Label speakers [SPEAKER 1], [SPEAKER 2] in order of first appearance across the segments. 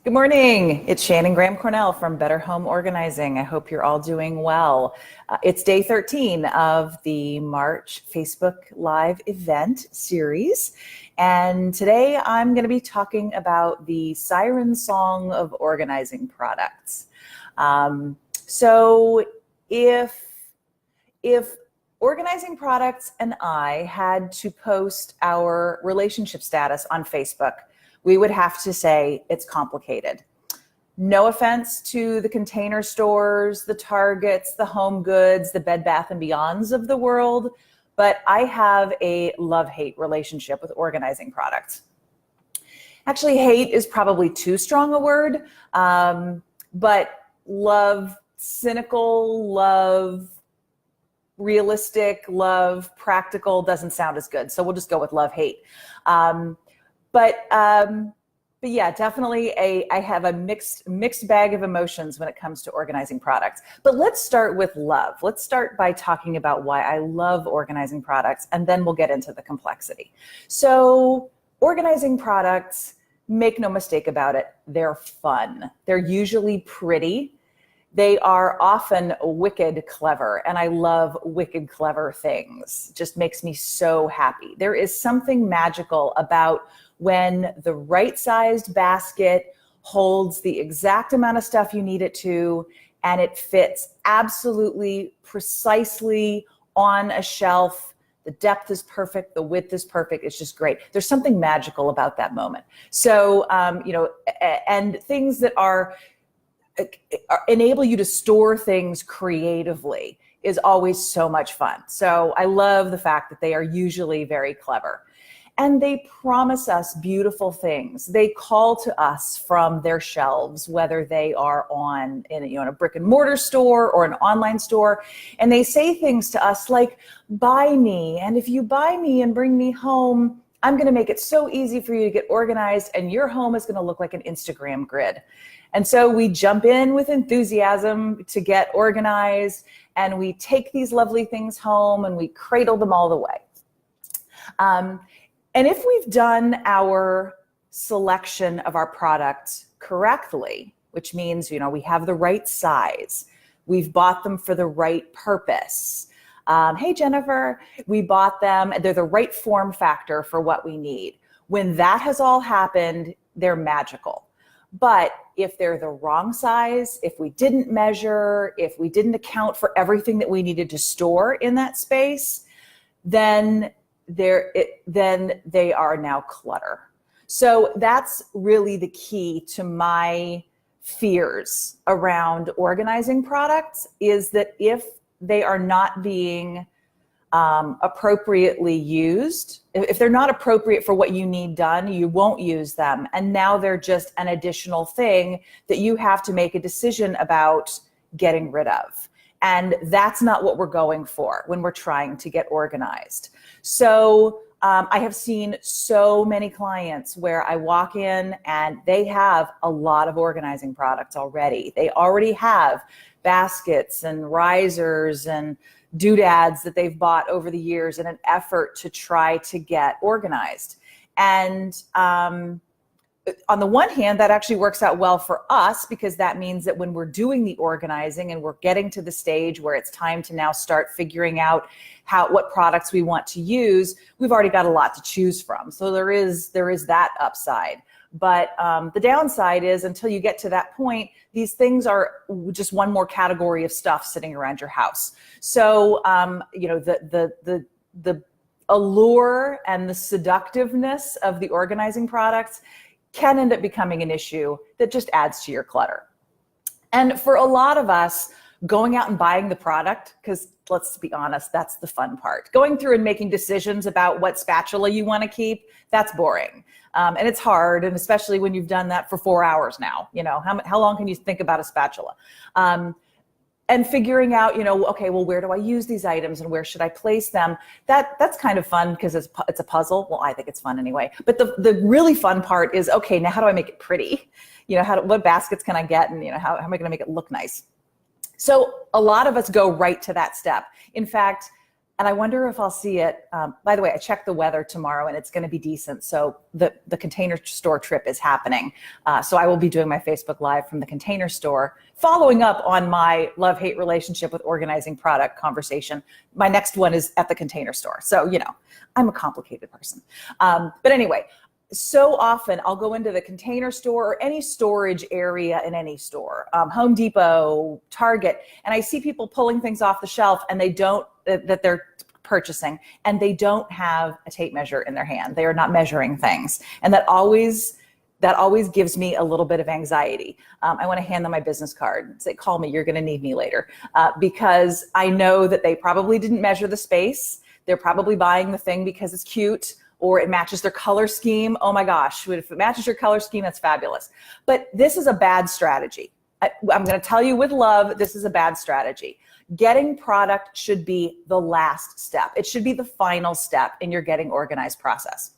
[SPEAKER 1] Good morning. It's Shannon Graham Cornell from Better Home Organizing. I hope you're all doing well. It's day 13 of the March Facebook Live event series. And today I'm going to be talking about the Siren song of organizing products. So if Organizing Products and I had to post our relationship status on Facebook, we would have to say it's complicated. No offense to the Container Stores, the Targets, the Home Goods, the Bed Bath & Beyonds of the world, but I have a love-hate relationship with organizing products. Actually, hate is probably too strong a word, but love cynical, love realistic, love practical doesn't sound as good. So we'll just go with love-hate. But yeah, definitely I have a mixed bag of emotions when it comes to organizing products. But let's start with love. Let's start by talking about why I love organizing products, and then we'll get into the complexity. So organizing products, make no mistake about it, they're fun. They're usually pretty. They are often wicked clever, and I love wicked clever things. It just makes me so happy. There is something magical about when the right sized basket holds the exact amount of stuff you need it to, and it fits absolutely precisely on a shelf. The depth is perfect, the width is perfect. It's just great. There's something magical about that moment. So, and things that enable you to store things creatively is always so much fun. So I love the fact that they are usually very clever. And they promise us beautiful things. They call to us from their shelves, whether they are in a brick and mortar store or an online store. And they say things to us like, buy me. And if you buy me and bring me home, I'm going to make it so easy for you to get organized, and your home is going to look like an Instagram grid. And so we jump in with enthusiasm to get organized, and we take these lovely things home and we cradle them all the way. And if we've done our selection of our product correctly, which means, we have the right size, we've bought them for the right purpose. Hey, Jennifer, we bought them, they're the right form factor for what we need. When that has all happened, they're magical. But if they're the wrong size, if we didn't measure, if we didn't account for everything that we needed to store in that space, then they are now clutter. So that's really the key to my fears around organizing products, is that if they are not being appropriately used, if they're not appropriate for what you need done, you won't use them. And now they're just an additional thing that you have to make a decision about getting rid of. And that's not what we're going for when we're trying to get organized. So I have seen so many clients where I walk in and they have a lot of organizing products already. They already have baskets and risers and doodads that they've bought over the years in an effort to try to get organized. And on the one hand, that actually works out well for us, because that means that when we're doing the organizing and we're getting to the stage where it's time to now start figuring out what products we want to use, we've already got a lot to choose from. So there is that upside. But the downside is, until you get to that point, these things are just one more category of stuff sitting around your house. So the allure and the seductiveness of the organizing products can end up becoming an issue that just adds to your clutter. And for a lot of us, going out and buying the product, because let's be honest, that's the fun part. Going through and making decisions about what spatula you want to keep, that's boring. And it's hard, and especially when you've done that for 4 hours now. How long can you think about a spatula? And figuring out, okay, well, where do I use these items and where should I place them? That's kind of fun because it's a puzzle. Well, I think it's fun anyway. But the really fun part is, okay, now how do I make it pretty? What baskets can I get, and how am I going to make it look nice? So a lot of us go right to that step. In fact, And I wonder if I'll see it. By the way, I checked the weather tomorrow and it's going to be decent. So the Container Store trip is happening. So I will be doing my Facebook Live from the Container Store, following up on my love-hate relationship with organizing product conversation. My next one is at the Container Store. So, I'm a complicated person. But anyway, so often I'll go into the Container Store or any storage area in any store, Home Depot, Target, and I see people pulling things off the shelf and that they're purchasing, and they don't have a tape measure in their hand. They are not measuring things. And that always gives me a little bit of anxiety. I want to hand them my business card and say, call me, you're going to need me later. Because I know that they probably didn't measure the space. They're probably buying the thing because it's cute or it matches their color scheme. Oh my gosh, if it matches your color scheme, that's fabulous. But this is a bad strategy. I'm going to tell you with love, this is a bad strategy. Getting product should be the last step. It should be the final step in your getting organized process.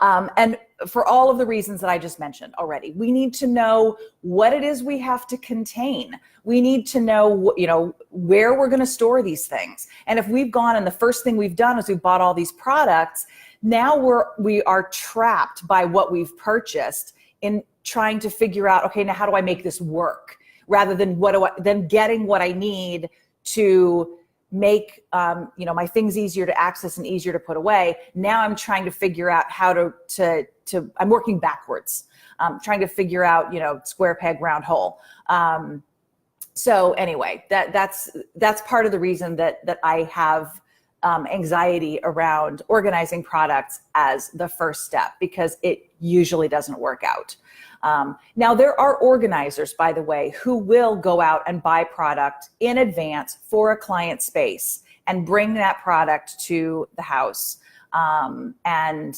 [SPEAKER 1] And for all of the reasons that I just mentioned already, we need to know what it is we have to contain. We need to know, where we're going to store these things. And if we've gone and the first thing we've done is we've bought all these products, now we are trapped by what we've purchased in trying to figure out, okay, now how do I make this work? Rather than getting what I need to make my things easier to access and easier to put away. Now I'm trying to figure out how to I'm working backwards, trying to figure out square peg round hole. So anyway, that's part of the reason that I have anxiety around organizing products as the first step, because it usually doesn't work out. Now, there are organizers, by the way, who will go out and buy product in advance for a client space and bring that product to the house and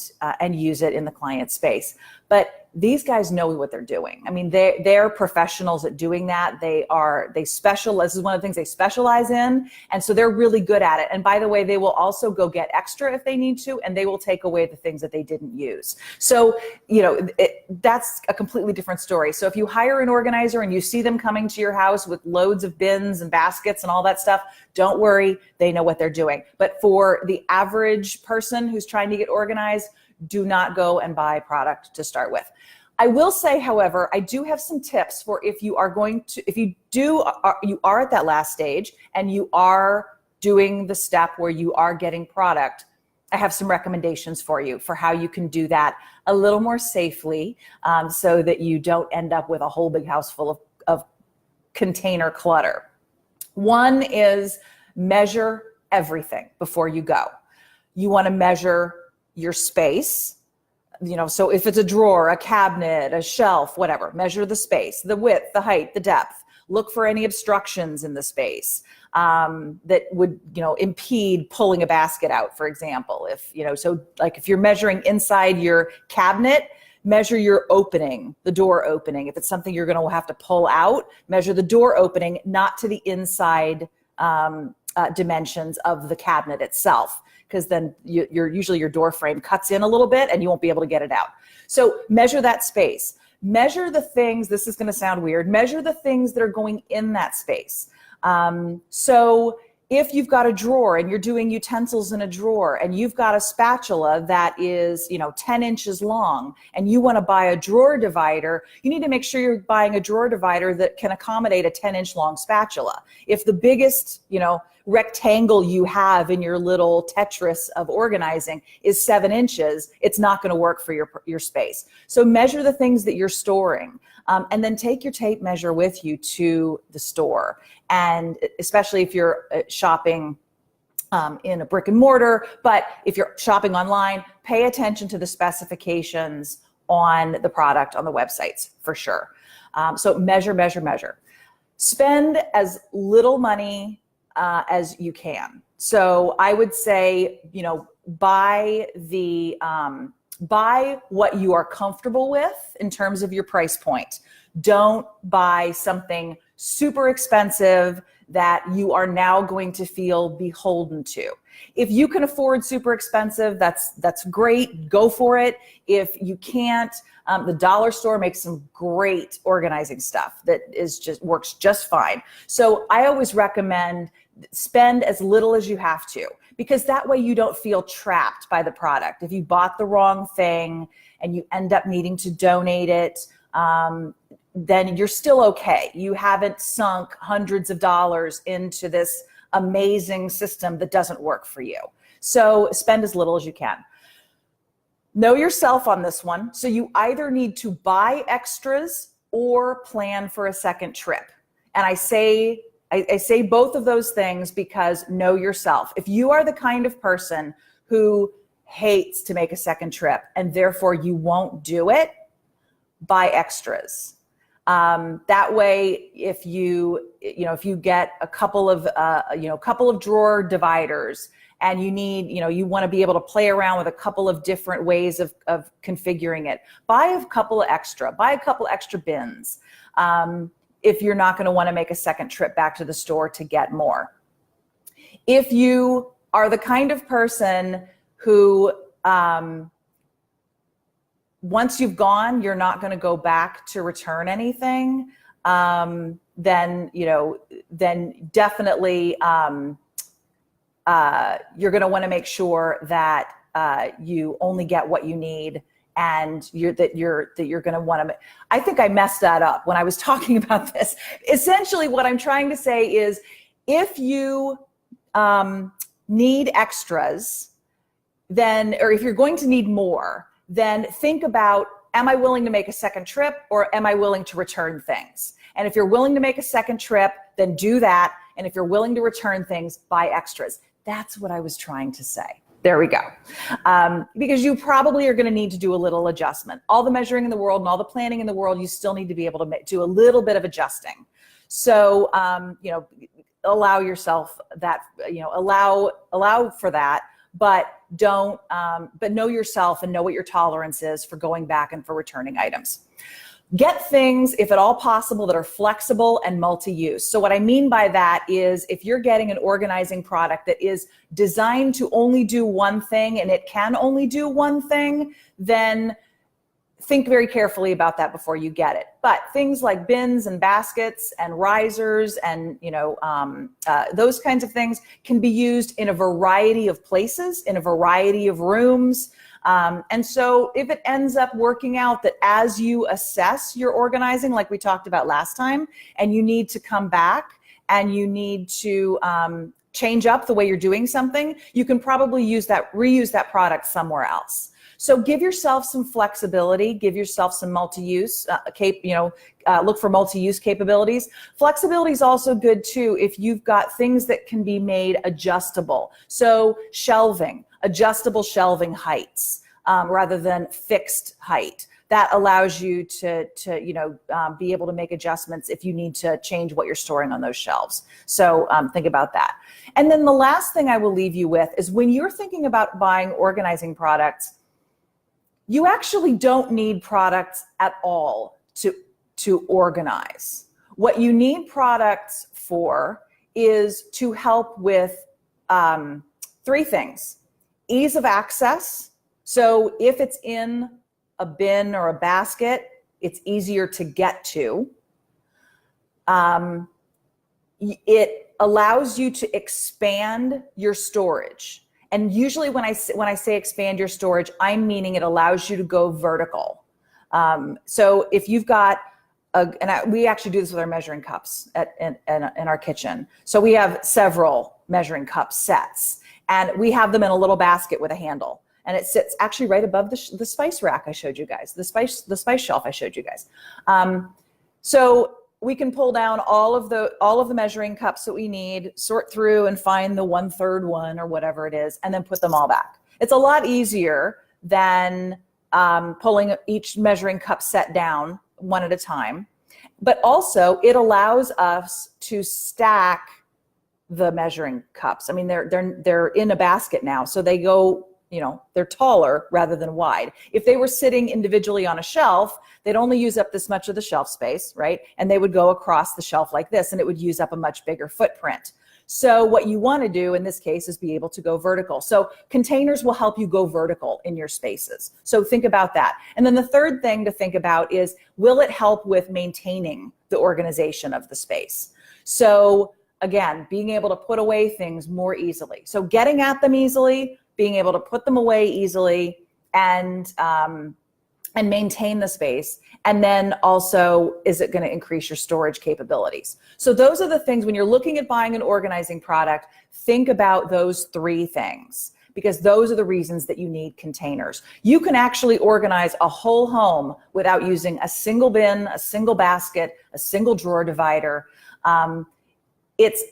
[SPEAKER 1] use it in the client space. But these guys know what they're doing. I mean, they're professionals at doing that. This is one of the things they specialize in. And so they're really good at it. And by the way, they will also go get extra if they need to, and they will take away the things that they didn't use. So, that's a completely different story. So if you hire an organizer and you see them coming to your house with loads of bins and baskets and all that stuff, don't worry, they know what they're doing. But for the average person who's trying to get organized, do not go and buy product to start with. I will say, however, I do have some tips for if you are at that last stage and you are doing the step where you are getting product. I have some recommendations for you for how you can do that a little more safely, so that you don't end up with a whole big house full of container clutter. One is measure everything before you go. You want to measure your space, so if it's a drawer, a cabinet, a shelf, whatever, measure the space, the width, the height, the depth. Look for any obstructions in the space that would, impede pulling a basket out, for example. If you're measuring inside your cabinet, measure your opening, the door opening. If it's something you're going to have to pull out, measure the door opening, not to the inside dimensions of the cabinet itself, because then usually your door frame cuts in a little bit and you won't be able to get it out. So measure that space. Measure the things, this is going to sound weird, measure the things that are going in that space. So if you've got a drawer and you're doing utensils in a drawer and you've got a spatula that is 10 inches long and you want to buy a drawer divider, you need to make sure you're buying a drawer divider that can accommodate a 10-inch long spatula. If the biggest rectangle you have in your little Tetris of organizing is 7 inches, it's not going to work for your space. So measure the things that you're storing, and then take your tape measure with you to the store. And especially if you're shopping in a brick and mortar, but if you're shopping online, pay attention to the specifications on the product on the websites for sure. So measure, measure, measure. Spend as little money as you can. So I would say, buy what you are comfortable with in terms of your price point. Don't buy something super expensive that you are now going to feel beholden to. If you can afford super expensive, that's great. Go for it. If you can't, the dollar store makes some great organizing stuff that works just fine. So I always recommend spend as little as you have to, because that way you don't feel trapped by the product. If you bought the wrong thing and you end up needing to donate it, then you're still okay. You haven't sunk hundreds of dollars into this amazing system that doesn't work for you. So spend as little as you can. Know yourself on this one. So you either need to buy extras or plan for a second trip. And I say both of those things because know yourself. If you are the kind of person who hates to make a second trip and therefore you won't do it, buy extras. That way, if you get a couple of drawer dividers and you want to be able to play around with a couple of different ways of configuring it, buy a couple extra bins. If you're not going to want to make a second trip back to the store to get more. If you are the kind of person who, once you've gone, you're not going to go back to return anything, then definitely you're going to want to make sure that you only get what you need, and you're going to want to. I think I messed that up when I was talking about this. Essentially, what I'm trying to say is, if you need extras, then, or if you're going to need more, then think about, am I willing to make a second trip or am I willing to return things? And if you're willing to make a second trip, then do that. And if you're willing to return things, buy extras. That's what I was trying to say. There we go. Because you probably are going to need to do a little adjustment. All the measuring in the world and all the planning in the world, you still need to be able to do a little bit of adjusting. So, allow yourself that, allow for that. But but know yourself and know what your tolerance is for going back and for returning items. Get things, if at all possible, that are flexible and multi-use. So what I mean by that is, if you're getting an organizing product that is designed to only do one thing and it can only do one thing, then think very carefully about that before you get it. But things like bins and baskets and risers and those kinds of things can be used in a variety of places, in a variety of rooms. And so if it ends up working out that as you assess your organizing, like we talked about last time, and you need to come back and you need to change up the way you're doing something, you can probably reuse that product somewhere else. So give yourself some flexibility, give yourself some multi-use, look for multi-use capabilities. Flexibility is also good too if you've got things that can be made adjustable. So shelving, adjustable shelving heights rather than fixed height. That allows you to be able to make adjustments if you need to change what you're storing on those shelves. So think about that. And then the last thing I will leave you with is, when you're thinking about buying organizing products, you actually don't need products at all to organize. What you need products for is to help with three things. Ease of access. So if it's in a bin or a basket, it's easier to get to. It allows you to expand your storage. And usually when I say expand your storage, I'm meaning it allows you to go vertical. So if you've got, we actually do this with our measuring cups in our kitchen. So we have several measuring cup sets, and we have them in a little basket with a handle. And it sits actually right above the spice rack I showed you guys, the spice shelf I showed you guys. So we can pull down all of the measuring cups that we need, sort through and find the 1/3 one or whatever it is, and then put them all back. It's a lot easier than pulling each measuring cup set down one at a time. But also it allows us to stack the measuring cups. I mean, they're in a basket now, so they go, they're taller rather than wide. If they were sitting individually on a shelf, they'd only use up this much of the shelf space, right? And they would go across the shelf like this, and it would use up a much bigger footprint. So what you want to do in this case is be able to go vertical. So containers will help you go vertical in your spaces. So think about that. And then the third thing to think about is, will it help with maintaining the organization of the space? So again, being able to put away things more easily. So getting at them easily, being able to put them away easily, and maintain the space. And then also, is it going to increase your storage capabilities? So those are the things, when you're looking at buying an organizing product, think about those three things, because those are the reasons that you need containers. You can actually organize a whole home without using a single bin, a single basket, a single drawer divider. It's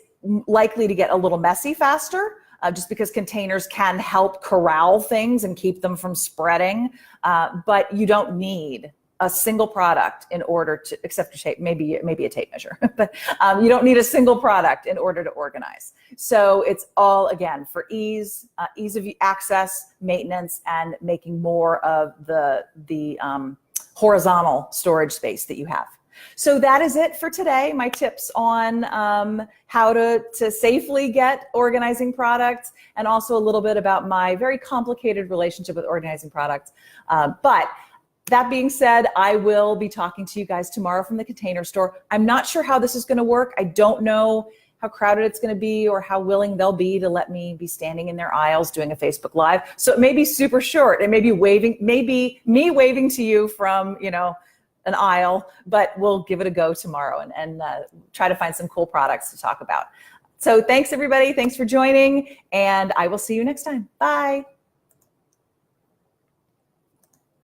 [SPEAKER 1] likely to get a little messy faster, just because containers can help corral things and keep them from spreading. But you don't need a single product in order to, except for tape, maybe a tape measure, but you don't need a single product in order to organize. So it's all, again, for ease of access, maintenance, and making more of the horizontal storage space that you have. So that is it for today. My tips on how to safely get organizing products, and also a little bit about my very complicated relationship with organizing products. But that being said, I will be talking to you guys tomorrow from the Container Store. I'm not sure how this is going to work. I don't know how crowded it's going to be or how willing they'll be to let me be standing in their aisles doing a Facebook Live. So it may be super short. It may be me waving to you from, an aisle, but we'll give it a go tomorrow and try to find some cool products to talk about. So thanks, everybody. Thanks for joining, and I will see you next time. Bye.